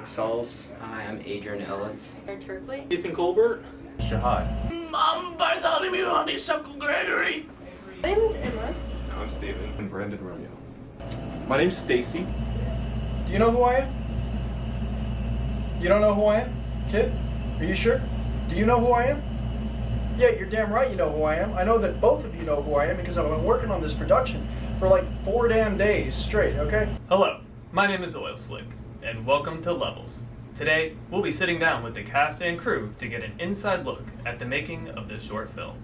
Nick Sauls. I'm Adrian Ellis. Turquoise. Ethan Colbert. Shahad. I'm Bartholomew Honeysuckle Gregory. My name is Emma. I'm Steven. And Brandon Romeo. My name's Stacy. Do you know who I am? You don't know who I am? Kid? Are you sure? Do you know who I am? Yeah, you're damn right you know who I am. I know that both of you know who I am because I've been working on this production for like 4 damn days straight, okay? Hello, my name is Oil Slick, and welcome to Levels. Today, we'll be sitting down with the cast and crew to get an inside look at the making of this short film.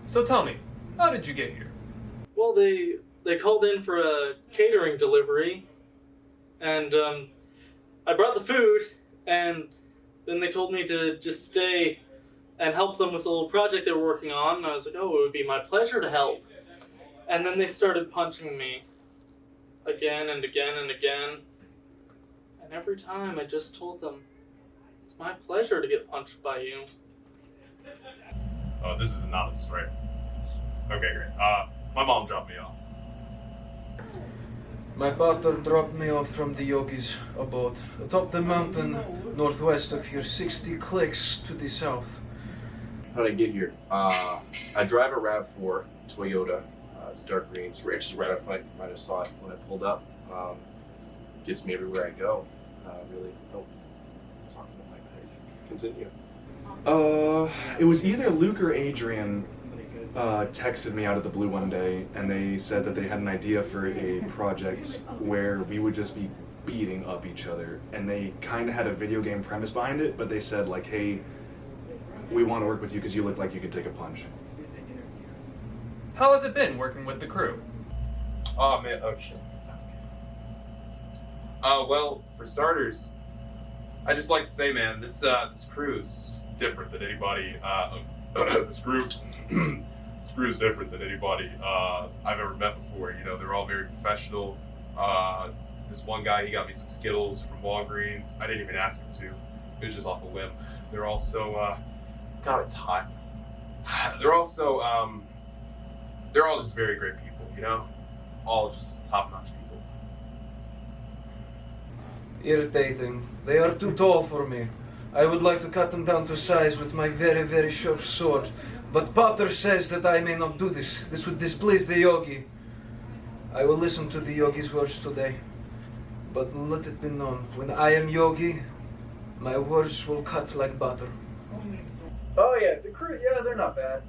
So tell me, how did you get here? Well, they called in for a catering delivery, and I brought the food, and then they told me to just stay and help them with a little project they were working on, and I was like, oh, it would be my pleasure to help. And then they started punching me again and again and again, and every time I just told them, it's my pleasure to get punched by you. Oh, this is anonymous, right? Okay, great. My mom dropped me off. My father dropped me off from the Yogi's abode, atop the mountain northwest of here, 60 clicks to the south. How did I get here? I drive a RAV4 Toyota. It's dark green. It's right off. I might have saw it when I pulled up. Gets me everywhere I go. Really. Oh, talking about my life. Continue. It was either Luke or Adrian texted me out of the blue one day, and they said that they had an idea for a project where we would just be beating up each other, and they kind of had a video game premise behind it, but they said like, hey, we want to work with you because you look like you could take a punch. How has it been working with the crew? Oh man, oh shit. Well, for starters, I just like to say, man, this crew's different than anybody. This crew's different than anybody I've ever met before. You know, they're all very professional. This one guy, he got me some Skittles from Walgreens. I didn't even ask him to. It was just off a whim. They're also, God, it's hot. They're also, they're all just very great people, you know? All just top-notch people. Irritating. They are too tall for me. I would like to cut them down to size with my very, very sharp sword. But Potter says that I may not do this. This would displease the Yogi. I will listen to the Yogi's words today. But let it be known, when I am Yogi, my words will cut like butter. Oh yeah, the crew, yeah, they're not bad.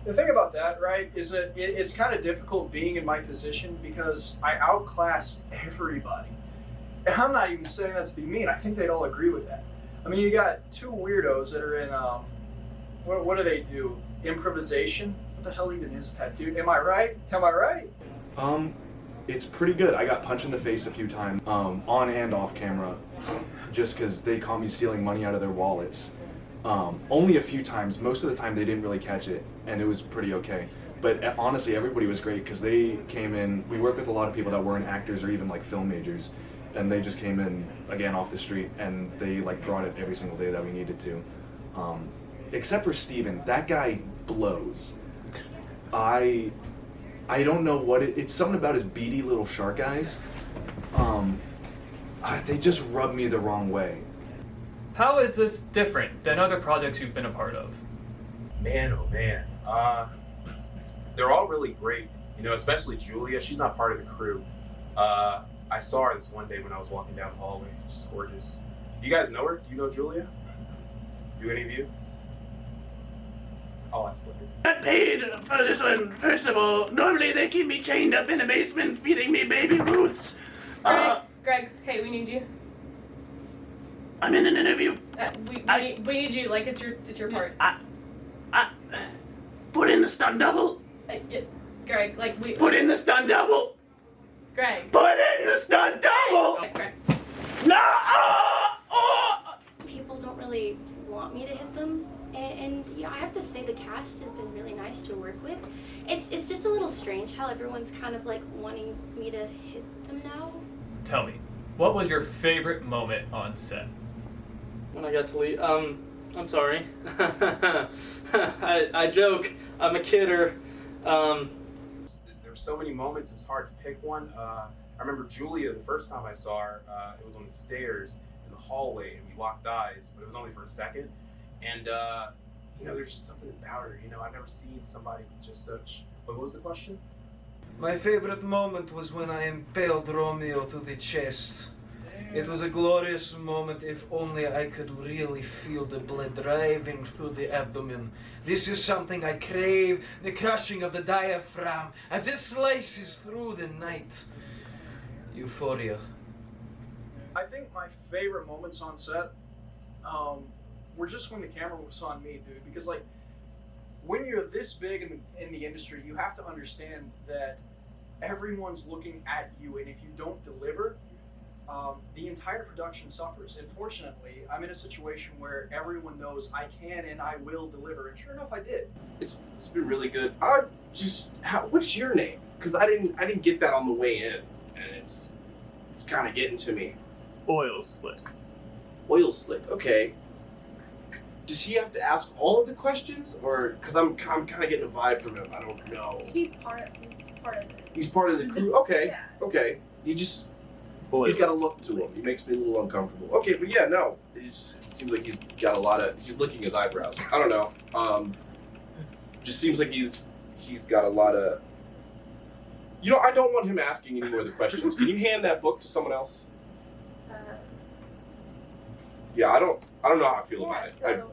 The thing about that, right, is that it's kind of difficult being in my position because I outclass everybody. And I'm not even saying that to be mean. I think they'd all agree with that. I mean, you got two weirdos that are in, what do they do? Improvisation? What the hell even is that, dude? Am I right? Am I right? It's pretty good. I got punched in the face a few times, on and off camera, just because they caught me stealing money out of their wallets. Only a few times. Most of the time they didn't really catch it, and it was pretty okay. But honestly, everybody was great because they came in. We work with a lot of people that weren't actors or even like film majors, and they just came in again off the street, and they like brought it every single day that we needed to. Except for Steven, that guy blows. I don't know what it's something about his beady little shark eyes. They just rub me the wrong way. How is this different than other projects you've been a part of? Man, oh man. They're all really great. You know, especially Julia. She's not part of the crew. I saw her this one day when I was walking down the hallway. She's gorgeous. You guys know her? You know Julia? Do any of you? I'll ask later. Got paid for this one. First of all, normally they keep me chained up in a basement feeding me baby Ruths. Greg, hey, we need you. I'm in an interview. We need you. Like it's your part. Put in the stunt double. Yeah, Greg, like we. Put in the stunt double. Greg. Put in the stunt double. Greg. No. People don't really want me to hit them, and yeah, I have to say the cast has been really nice to work with. It's just a little strange how everyone's kind of like wanting me to hit them now. Tell me, what was your favorite moment on set? When I got to leave, I'm sorry. I joke. I'm a kidder. There were so many moments, it was hard to pick one. I remember Julia, the first time I saw her, it was on the stairs in the hallway, and we locked eyes, but it was only for a second. And, there's just something about her. I've never seen somebody with just such... What was the question? My favorite moment was when I impaled Romeo to the chest. It was a glorious moment if only I could really feel the blood driving through the abdomen. This is something I crave, the crushing of the diaphragm as it slices through the night. Euphoria. I think my favorite moments on set were just when the camera was on me, dude. Because like, when you're this big in the industry, you have to understand that everyone's looking at you, and if you don't deliver, the entire production suffers. And fortunately, I'm in a situation where everyone knows I can and I will deliver, and sure enough, I did. It's been really good. What's your name? Because I didn't get that on the way in, and it's kind of getting to me. Oil Slick. Oil Slick. Okay. Does he have to ask all of the questions, or because I'm kind of getting a vibe from him? I don't know. He's part of it. He's part of the crew. Okay. Yeah. Okay. He's got a look to him. He makes me a little uncomfortable. Okay, but yeah, no. It seems like he's got a lot of. He's licking his eyebrows. I don't know. Just seems like he's got a lot of. I don't want him asking any more of the questions. Can you hand that book to someone else? Yeah, I don't know how I feel about it. So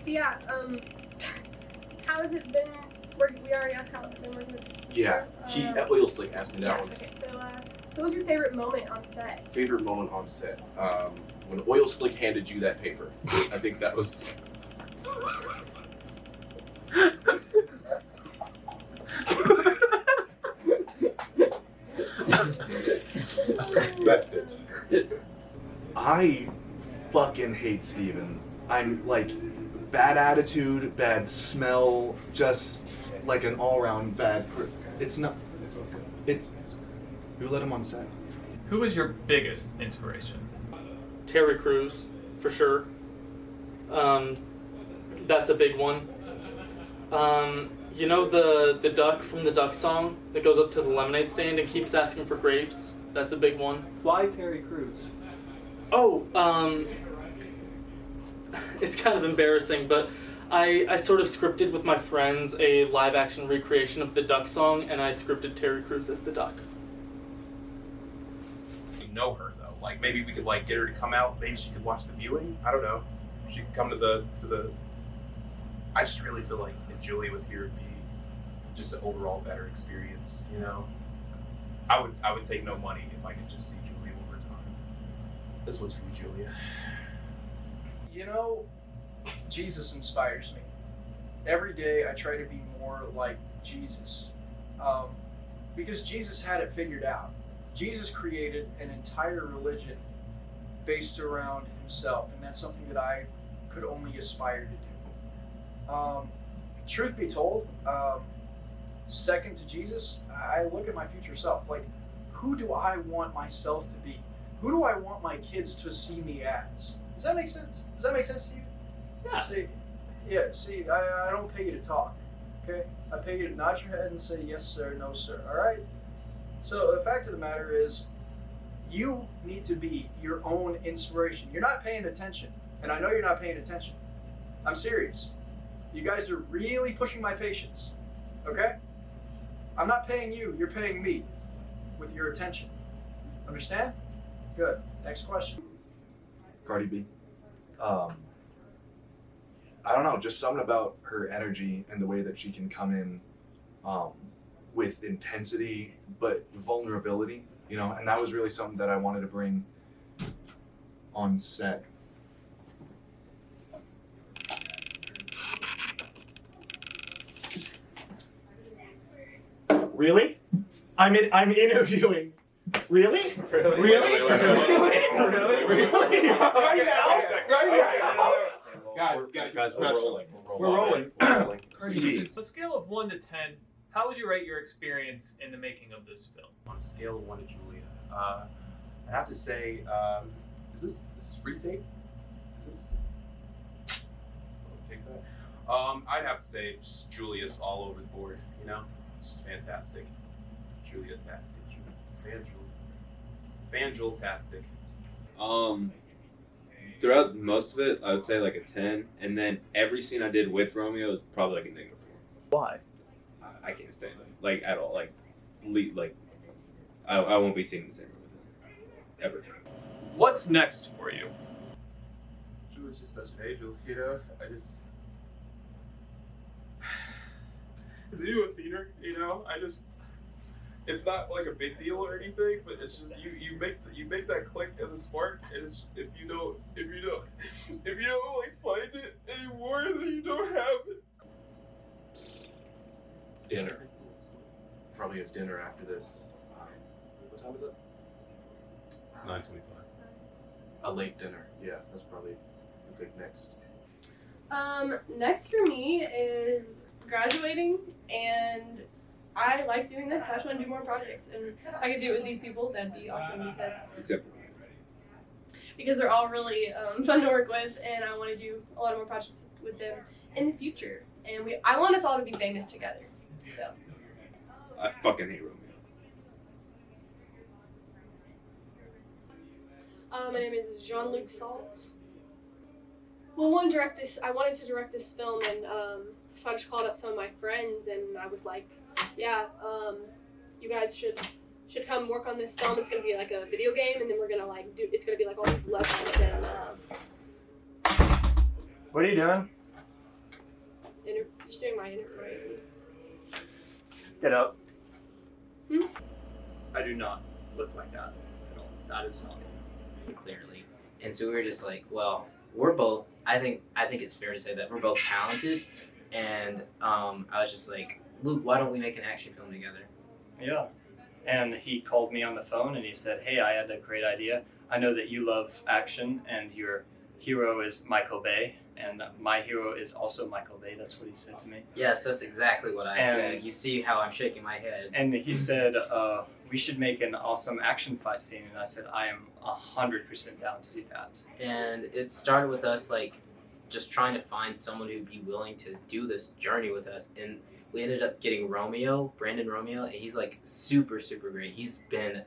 yeah, how has it been? We already asked how has it been working with. Yeah, Oil Slick asked me that one. Okay, so what was your favorite moment on set? Favorite moment on set? When Oil Slick handed you that paper. I think that was. That's it. I fucking hate Steven. I'm like bad attitude, bad smell, just like an all-around bad person. It's not. It's okay. It's. You let him on set. Who was your biggest inspiration? Terry Crews, for sure. That's a big one. The duck from the Duck song that goes up to the lemonade stand and keeps asking for grapes? That's a big one. Why Terry Crews? Oh, it's kind of embarrassing, but I sort of scripted with my friends a live-action recreation of the Duck song, and I scripted Terry Crews as the duck. We know her though. Like maybe we could get her to come out. Maybe she could watch the viewing. I don't know. She could come to the. I just really feel like if Julia was here, it'd be just an overall better experience. I would take no money if I could just see Julia one more time. This one's for you, Julia. Jesus inspires me. Every day I try to be more like Jesus. Because Jesus had it figured out. Jesus created an entire religion based around himself, and that's something that I could only aspire to do. Truth be told, second to Jesus, I look at my future self. Like, who do I want myself to be? Who do I want my kids to see me as? Does that make sense? Does that make sense to you? Yeah. See, I don't pay you to talk, okay? I pay you to nod your head and say yes sir, no sir, all right? So the fact of the matter is, you need to be your own inspiration. You're not paying attention, and I know you're not paying attention. I'm serious. You guys are really pushing my patience, okay? I'm not paying you, you're paying me with your attention. Understand? Good. Next question. Cardi B. I don't know, just something about her energy and the way that she can come in with intensity but vulnerability, and that was really something that I wanted to bring on set. Really? I'm interviewing. Really? Really? Really? Right now? Guys, we're rolling. We're rolling. On a scale of 1 to 10, how would you rate your experience in the making of this film? On a scale of 1 to Julia, I have to say, is this free tape? Is this? I'll take that. I'd have to say just Julius all over the board. You know, it's just fantastic. Julia-tastic. Fanjul-tastic. Throughout most of it, I would say like a 10, and then every scene I did with Romeo is probably like a -4. Why? I can't stand him, like at all. Like, I won't be seeing the same room with him ever. What's next for you? Julia's just such an angel, you know. Has anyone seen her? You know, it's not like a big deal or anything, but it's just you make that click and the spark, and it's if you don't like find it anymore, then you don't have it. Dinner. Probably have dinner after this. What time is it? It's 9:25. A late dinner. Yeah, that's probably a good next. Next for me is graduating, and I like doing this. I just want to do more projects, and if I could do it with these people, that'd be awesome because they're all really fun to work with, and I want to do a lot of more projects with them in the future. And I want us all to be famous together. So. I fucking hate Romeo. My name is Jean-Luc Sauls. Well, I wanted to direct this film, and so I just called up some of my friends, and I was like, yeah, you guys should come work on this film. It's gonna be like a video game, and then we're gonna it's gonna be like all these levels and What are you doing? just doing my interview. Get up. I do not look like that at all. That is not me. Clearly. And so we were just like, well, we're both, I think it's fair to say that we're both talented, and I was just like, Luke, why don't we make an action film together? Yeah. And he called me on the phone and he said, hey, I had a great idea. I know that you love action and your hero is Michael Bay, and my hero is also Michael Bay. That's what he said to me. Yes, that's exactly what I said. You see how I'm shaking my head. And he said, we should make an awesome action fight scene. And I said, I am 100% down to do that. And it started with us like just trying to find someone who'd be willing to do this journey with us. And we ended up getting Brandon Romeo, and he's like super, super great. He's been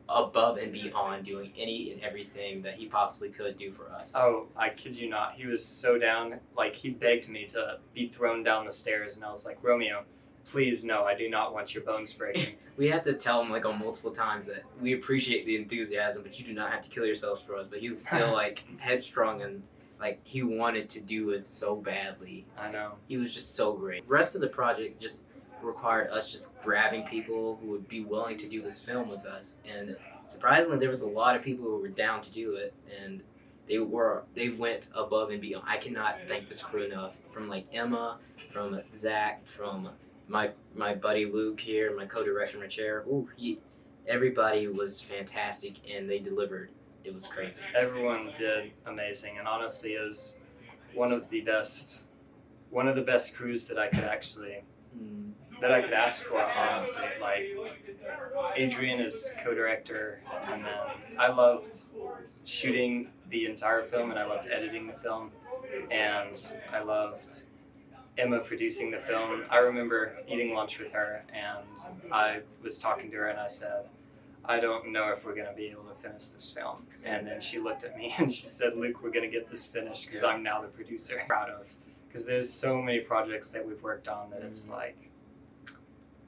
above and beyond doing any and everything that he possibly could do for us. Oh, I kid you not. He was so down. Like, he begged me to be thrown down the stairs, and I was like, Romeo, please no, I do not want your bones breaking. We had to tell him like on multiple times that we appreciate the enthusiasm, but you do not have to kill yourselves for us. But he was still like headstrong, and like he wanted to do it so badly. I know. He was just so great. The rest of the project just required us just grabbing people who would be willing to do this film with us, and surprisingly there was a lot of people who were down to do it, and they went above and beyond. I cannot thank this crew enough, from like Emma, from Zach, from my buddy Luke here, my co-director Macher. Everybody was fantastic, and they delivered. It was crazy. Everyone did amazing, and honestly it was one of the best crews that I could actually ask for, honestly. Like, Adrian is co-director, and then I loved shooting the entire film, and I loved editing the film, and I loved Emma producing the film. I remember eating lunch with her, and I was talking to her, and I said, I don't know if we're going to be able to finish this film. And then she looked at me and she said, Luke, we're going to get this finished because I'm now the producer. Proud of, because there's so many projects that we've worked on that it's like,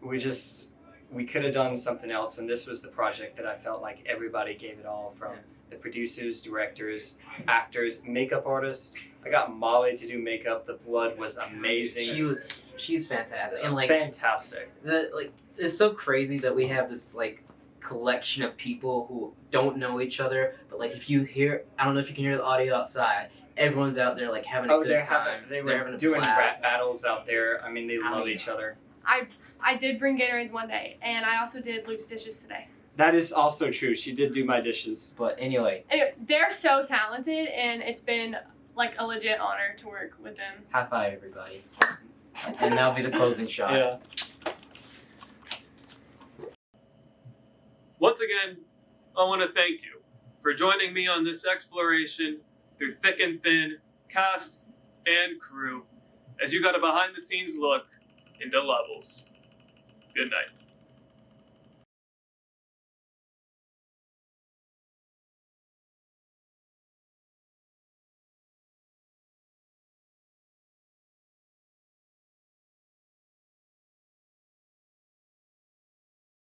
we could have done something else, and this was the project that I felt like everybody gave it all, from the producers, directors, actors, makeup artists. I got Molly to do makeup. The blood was amazing. She's fantastic. And like fantastic. It's so crazy that we have this like collection of people who don't know each other, but like if you hear, I don't know if you can hear the audio outside, everyone's out there like having a good time. They were doing rap battles out there. I mean, they love each other. I did bring Gatorades one day, and I also did Luke's dishes today. That is also true. She did do my dishes. But anyway, they're so talented, and it's been like a legit honor to work with them. High five, everybody. And that'll be the closing shot. Yeah. Once again, I want to thank you for joining me on this exploration through thick and thin, cast and crew, as you got a behind-the-scenes look into Levels. Good night.